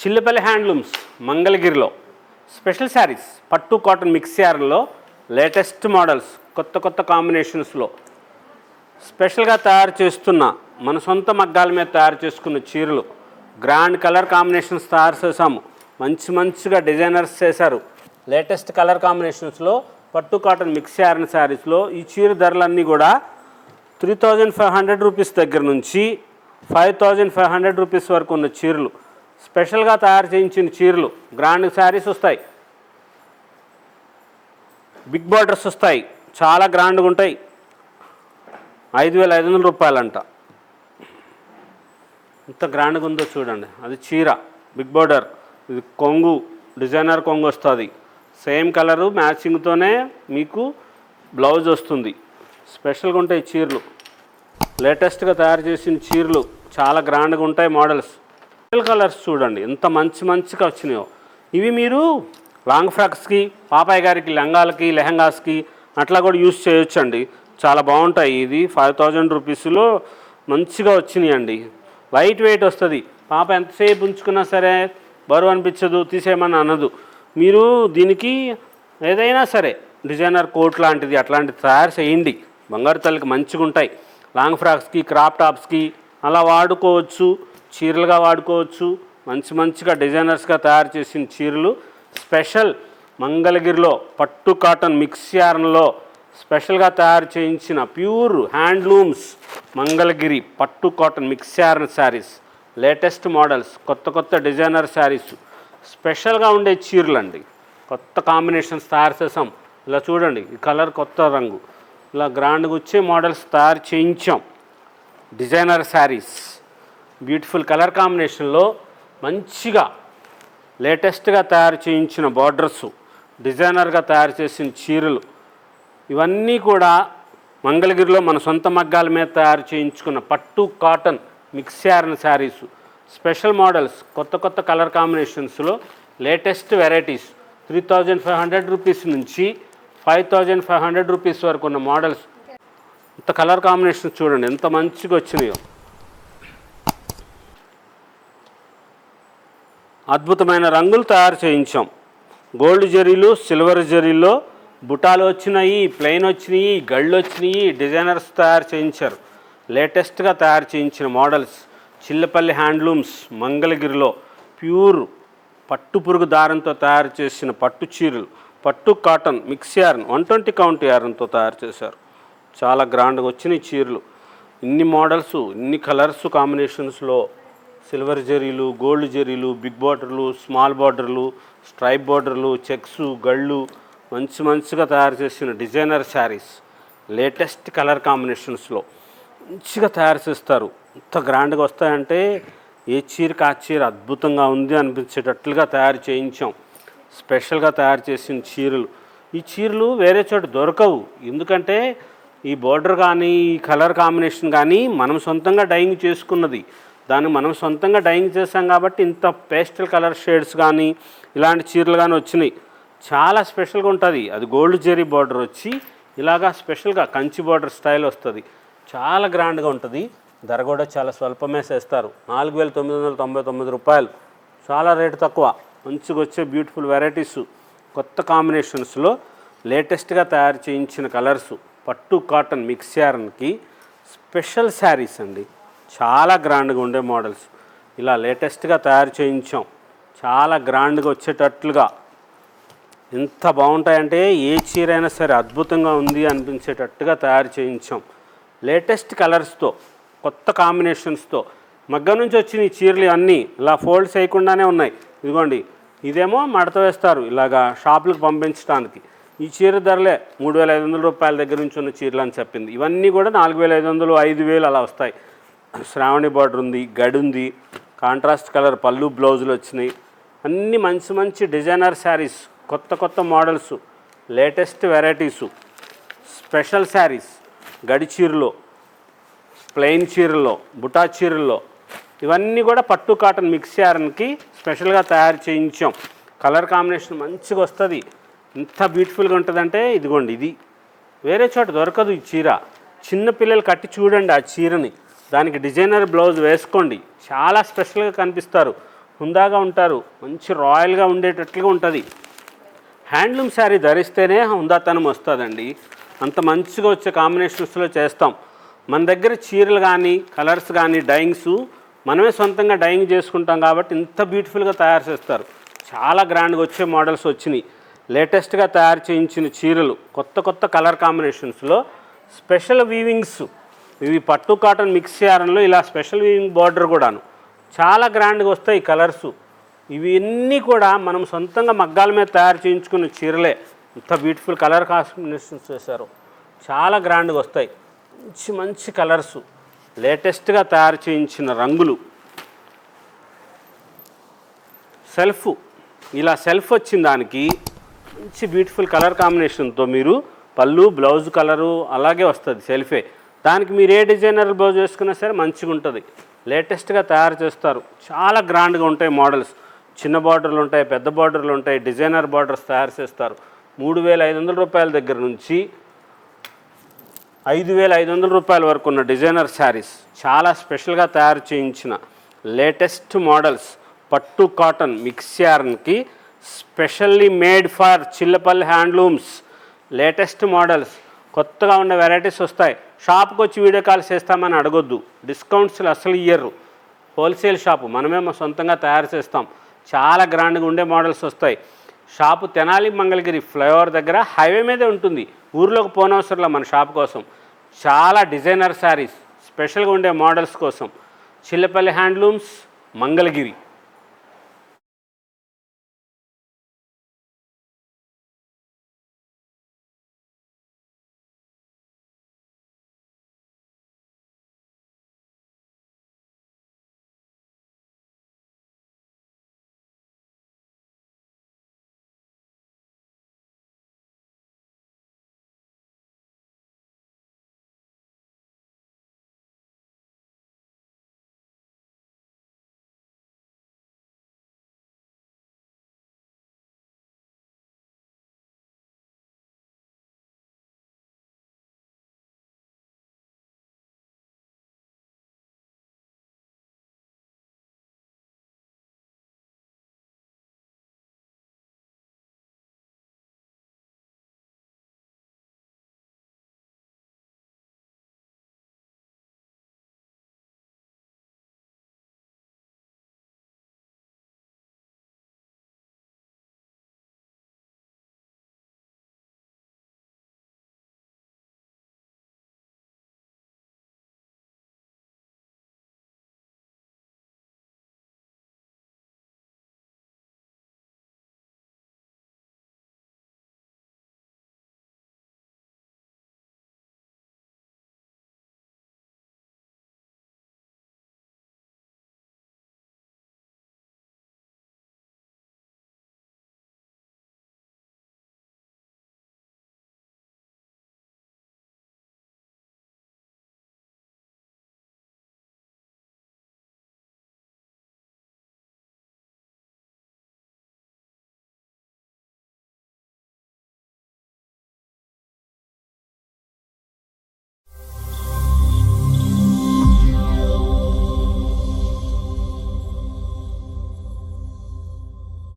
Chillapalli handlooms మంగళగిరిలో special saris పట్టు cotton mix యార్న్లో latest models కొత్త కొత్త కాంబినేషన్స్లో స్పెషల్గా తయారు చేస్తున్న మన సొంత మగ్గాల మీద తయారు చేసుకున్న చీరలు గ్రాండ్ కలర్ కాంబినేషన్స్ తయారు చేసాము. మంచిగా డిజైనర్స్ చేశారు. లేటెస్ట్ కలర్ కాంబినేషన్స్లో పట్టు కాటన్ మిక్స్ యార్న్ శారీస్లో ఈ చీర ధరలన్నీ కూడా 3500 రూపీస్ దగ్గర నుంచి 5500 రూపీస్ వరకు ఉన్న చీరలు, స్పెషల్గా తయారు చేయించిన చీరలు, గ్రాండ్ శారీస్ వస్తాయి, బిగ్ బార్డర్స్ వస్తాయి, చాలా గ్రాండ్గా ఉంటాయి. 5500 రూపాయలంట. ఎంత గ్రాండ్గా ఉందో చూడండి. అది చీర బిగ్ బార్డర్, ఇది కొంగు, డిజైనర్ కొంగు వస్తుంది. సేమ్ కలరు మ్యాచింగ్తోనే మీకు బ్లౌజ్ వస్తుంది. స్పెషల్గా ఉంటాయి చీరలు. లేటెస్ట్గా తయారు చేసిన చీరలు చాలా గ్రాండ్గా ఉంటాయి. మోడల్స్ కలర్స్ చూడండి ఎంత మంచిగా వచ్చినాయో. ఇవి మీరు లాంగ్ ఫ్రాక్స్కి, పాపాయ్ గారికి లంగాలకి, లెహంగాస్కి అట్లా కూడా యూస్ చేయొచ్చండి. చాలా బాగుంటాయి. ఇది 5000 రూపీస్లో మంచిగా వచ్చినాయండి. లైట్ వెయిట్ వస్తుంది. పాప ఎంతసేపు ఉంచుకున్నా సరే బరువు అనిపించదు, తీసేయమని అనదు. మీరు దీనికి ఏదైనా సరే డిజైనర్ కోట్ లాంటిది అట్లాంటిది తయారు చేయండి. బంగారు తల్లికి మంచిగా ఉంటాయి. లాంగ్ ఫ్రాక్స్కి, క్రాప్ టాప్స్కి అలా వాడుకోవచ్చు, చీరలుగా వాడుకోవచ్చు. మంచిగా డిజైనర్స్గా తయారు చేసిన చీరలు స్పెషల్ మంగళగిరిలో పట్టు కాటన్ మిక్స్ యార్న్లో స్పెషల్గా తయారు చేయించిన ప్యూర్ హ్యాండ్లూమ్స్ మంగళగిరి పట్టు cotton mix yarn sarees, latest models, కొత్త డిజైనర్ శారీస్, స్పెషల్గా ఉండే చీరలు అండి. కొత్త కాంబినేషన్స్ తయారు చేసాం. ఇలా చూడండి, ఈ కలర్ కొత్త రంగు, ఇలా గ్రాండ్గా వచ్చే మోడల్స్ తయారు చేయించాం. డిజైనర్ శారీస్ బ్యూటిఫుల్ కలర్ కాంబినేషన్లో మంచిగా లేటెస్ట్గా తయారు చేయించిన బార్డర్సు, డిజైనర్గా తయారు చేసిన చీరలు, ఇవన్నీ కూడా మంగళగిరిలో మన సొంత మగ్గాల మీద తయారు చేయించుకున్న పట్టు cotton mix yarn sarees, special models, కొత్త కలర్ కాంబినేషన్స్లో లేటెస్ట్ వెరైటీస్ 3500 రూపీస్ నుంచి 5500 రూపీస్ వరకు ఉన్న మోడల్స్. ఇంత కలర్ కాంబినేషన్స్ చూడండి ఎంత మంచిగా వచ్చినాయో. అద్భుతమైన రంగులు తయారు చేయించాం. గోల్డ్ జరీలు, సిల్వర్ జరీలో బుటాలు వచ్చినాయి, ప్లెయిన్ వచ్చినాయి, గళ్ళు వచ్చినాయి, డిజైనర్స్ తయారు చేయించారు. లేటెస్ట్గా తయారు చేయించిన మోడల్స్ చిల్లపల్లి హ్యాండ్లూమ్స్ మంగళగిరిలో ప్యూర్ పట్టు పురుగు దారంతో తయారు చేసిన పట్టు చీరలు, పట్టు కాటన్ మిక్స్ యార్న్ 120 కౌంట్ యార్న్తో తయారు చేశారు. చాలా గ్రాండ్గా వచ్చినాయి చీరలు. ఇన్ని మోడల్స్, ఇన్ని కలర్స్ కాంబినేషన్స్లో సిల్వర్ జరీలు, గోల్డ్ జరీలు, బిగ్ బార్డర్లు, స్మాల్ బార్డర్లు, స్ట్రైప్ బార్డర్లు, చెక్స్, గళ్ళు, మంచిగా తయారు చేసిన డిజైనర్ శారీస్, లేటెస్ట్ కలర్ కాంబినేషన్స్లో మంచిగా తయారు చేస్తారు. ఎంత గ్రాండ్గా వస్తాయంటే ఏ చీరకి ఆ చీర అద్భుతంగా ఉంది అనిపించేటట్లుగా తయారు చేయించాం. స్పెషల్గా తయారు చేసిన చీరలు. ఈ చీరలు వేరే చోట దొరకవు. ఎందుకంటే ఈ బోర్డర్ కానీ, ఈ కలర్ కాంబినేషన్ కానీ మనం సొంతంగా డైయింగ్ చేసుకున్నది. దాన్ని మనం సొంతంగా డైయింగ్ చేసాం కాబట్టి ఇంత పేస్టల్ కలర్ షేడ్స్ కానీ ఇలాంటి చీరలు కానీ వచ్చినాయి. చాలా స్పెషల్గా ఉంటుంది. అది గోల్డ్ జెరీ బార్డర్ వచ్చి ఇలాగా స్పెషల్గా కంచి బార్డర్ స్టైల్ వస్తుంది. చాలా గ్రాండ్గా ఉంటుంది. ధర కూడా చాలా స్వల్పమే చేస్తారు. 4999 రూపాయలు. చాలా రేటు తక్కువ. మంచిగా వచ్చే బ్యూటిఫుల్ వెరైటీసు, కొత్త కాంబినేషన్స్లో లేటెస్ట్గా తయారు చేయించిన కలర్సు, పట్టు కాటన్ మిక్స్ యార్న్కి స్పెషల్ శారీస్ అండి. చాలా గ్రాండ్గా ఉండే మోడల్స్ ఇలా లేటెస్ట్గా తయారు చేయించాం. చాలా గ్రాండ్గా వచ్చేటట్లుగా ఎంత బాగుంటాయంటే ఏ చీర అయినా సరే అద్భుతంగా ఉంది అనిపించేటట్టుగా తయారు చేయించాం. లేటెస్ట్ కలర్స్తో, కొత్త కాంబినేషన్స్తో. మగ్గం నుంచి వచ్చిన ఈ చీరలు అన్నీ ఇలా ఫోల్డ్స్ వేయకుండానే ఉన్నాయి. ఇదిగోండి, ఇదేమో మడత వేస్తారు ఇలాగా షాపులకు పంపించడానికి. ఈ చీర ధరలే 3500 రూపాయల దగ్గర నుంచి ఉన్న చీరలు అని చెప్పింది. ఇవన్నీ కూడా 4500, 5000 అలా వస్తాయి. శ్రావణి బార్డర్ ఉంది, గడి ఉంది, కాంట్రాస్ట్ కలర్ పళ్ళు, బ్లౌజులు వచ్చినాయి. అన్నీ మంచి డిజైనర్ శారీస్, కొత్త models, latest varieties, special saris, గడి చీరలో, ప్లెయిన్ చీరల్లో, బుటా చీరల్లో, ఇవన్నీ కూడా పట్టు కాటన్ మిక్స్ యార్న్కి స్పెషల్గా తయారు చేయించాం. కలర్ కాంబినేషన్ మంచిగా వస్తుంది. ఎంత బ్యూటిఫుల్గా ఉంటుందంటే ఇదిగోండి, ఇది వేరే చోట దొరకదు ఈ చీర. చిన్న పిల్లలు కట్టి చూడండి ఆ చీరని. దానికి డిజైనర్ బ్లౌజ్ వేసుకోండి, చాలా స్పెషల్గా కనిపిస్తారు. హుందాగా ఉంటారు, మంచి రాయల్గా ఉండేటట్లుగా ఉంటుంది. హ్యాండ్లూమ్ శారీ ధరిస్తేనే హుందాతనం వస్తుందండి. అంత మంచిగా వచ్చే కాంబినేషన్స్లో చేస్తాం. మన దగ్గర చీరలు కానీ కలర్స్ కానీ డైయింగ్స్ మనమే సొంతంగా డైయింగ్ చేసుకుంటాం కాబట్టి ఇంత బ్యూటిఫుల్గా తయారు చేస్తారు. చాలా గ్రాండ్గా వచ్చే మోడల్స్ వచ్చినాయి. లేటెస్ట్గా తయారు చేయించిన చీరలు కొత్త కొత్త కలర్ కాంబినేషన్స్లో స్పెషల్ వీవింగ్స్, ఇవి పట్టు కాటన్ మిక్స్ యారన్లో ఇలా స్పెషల్ వీవింగ్ బార్డర్ కూడాను చాలా గ్రాండ్గా వస్తాయి కలర్సు. ఇవన్నీ కూడా మనం సొంతంగా మగ్గాల మీద తయారు చేయించుకున్న చీరలే. ఇంత బ్యూటిఫుల్ కలర్ కాంబినేషన్స్ చేశారు, చాలా గ్రాండ్గా వస్తాయి. మంచి మంచి కలర్సు, లేటెస్ట్గా తయారు చేయించిన రంగులు. సెల్ఫ్, ఇలా సెల్ఫ్ వచ్చిన దానికి మంచి బ్యూటిఫుల్ కలర్ కాంబినేషన్తో మీరు పళ్ళు బ్లౌజ్ కలరు అలాగే వస్తుంది సెల్ఫే. దానికి మీరు ఏ డిజైనర్ బ్లౌజ్ వేసుకున్నా సరే మంచిగా ఉంటుంది. లేటెస్ట్గా తయారు చేస్తారు, చాలా గ్రాండ్గా ఉంటాయి మోడల్స్. చిన్న బార్డర్లు ఉంటాయి, పెద్ద బార్డర్లు ఉంటాయి, డిజైనర్ బార్డర్స్ తయారు చేస్తారు. 3,500 రూపాయల దగ్గర నుంచి 5,500 రూపాయల వరకు ఉన్న డిజైనర్ శారీస్ చాలా స్పెషల్గా తయారు చేయించిన లేటెస్ట్ మోడల్స్. పట్టు కాటన్ మిక్స్ యార్న్కి specially made for Chillapalli handlooms. Latest models, కొత్తగా ఉన్న వెరైటీస్ వస్తాయి. షాప్కి వచ్చి వీడియో కాల్ చేస్తామని అడగొద్దు, డిస్కౌంట్స్లు అసలు ఇయ్యరు. హోల్సేల్ షాపు, మనమే మా సొంతంగా తయారు చేస్తాం. చాలా గ్రాండ్గా ఉండే మోడల్స్ వస్తాయి. షాపు తెనాలి మంగళగిరి ఫ్లైఓవర్ దగ్గర హైవే మీదే ఉంటుంది. ఊర్లోకి పోనవసరంలో మన షాప్ కోసం. చాలా డిజైనర్ శారీస్ స్పెషల్గా ఉండే మోడల్స్ కోసం చిల్లపల్లి హ్యాండ్లూమ్స్, మంగళగిరి.